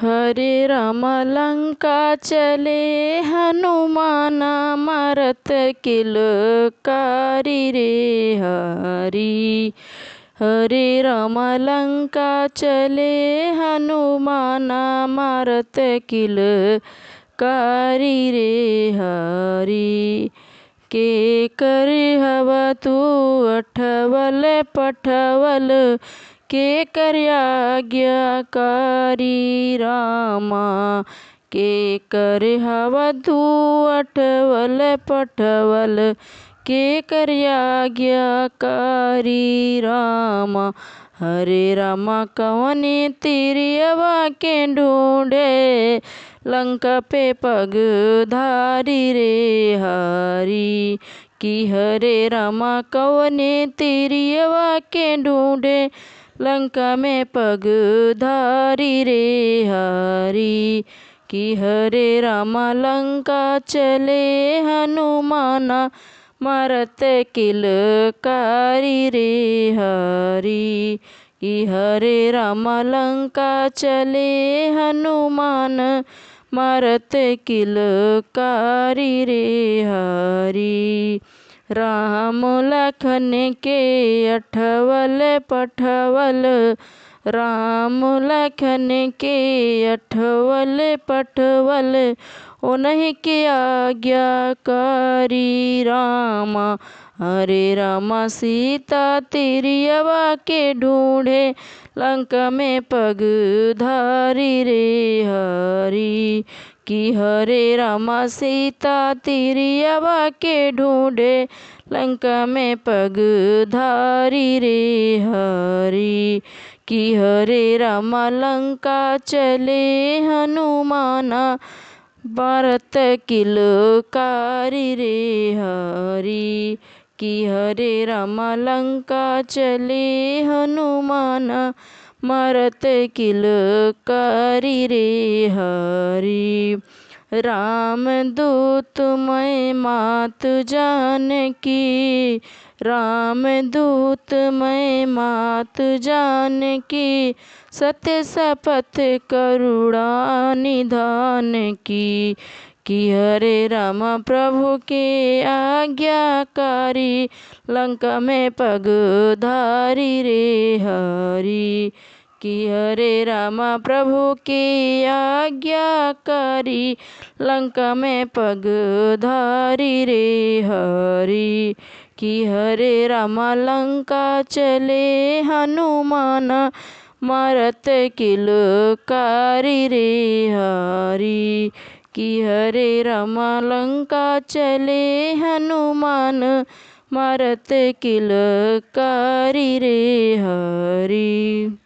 हरे राम लंका चले हनुमान मारत किलकारी रे हरी। हरे राम लंका चले हनुमान मारत किलकारी रे हरी। के कर हव तू अठवल पठवल के कर आज्ञाकारी रामा। के कर हव तू अठवल पठवल के कर आज्ञाकारी रामा। हरे रामा कवने तिरियवा के ढूंढे लंका पे पग धारी रे हरी। कि हरे रामा कवने तिरियवा के ढूंढे लंका में पग धारी रे हरी। कि हरे रामा लंका चले हनुमान मारत किलकारी रे हरी। कि हरे रामा लंका चले हनुमान मारत किलकारी रे हरी। राम लखन के अठवल पठवल राम लखन के अठवल पठवल उन्हीं के आज्ञाकारी रामा। हरे रामा सीता तिरियवा के ढूंढे लंका में पग धारी रे हरी। कि हरे रामा सीता तिरियवा के ढूंढे लंका में पग धारी रे हरी। कि हरे रामा लंका चले हनुमान मारत किलकारी रे हरी। कि हरे रामा लंका चले हनुमान मारत किलकारी रे हरी। राम दूत मैं मात जानकी राम दूत मैं मात जानकी सत्य शपथ करुणा निधान की। कि हरे राम प्रभु के आज्ञाकारी लंका में पग धारी रे हरी। कि हरे राम प्रभु के आज्ञाकारी लंका में पग धारी रे हरी। कि हरे राम लंका चले हनुमान मारत किलकारी रे हरी। कि हरे राम लंका चले हनुमान मारत किलकारी रे हरी।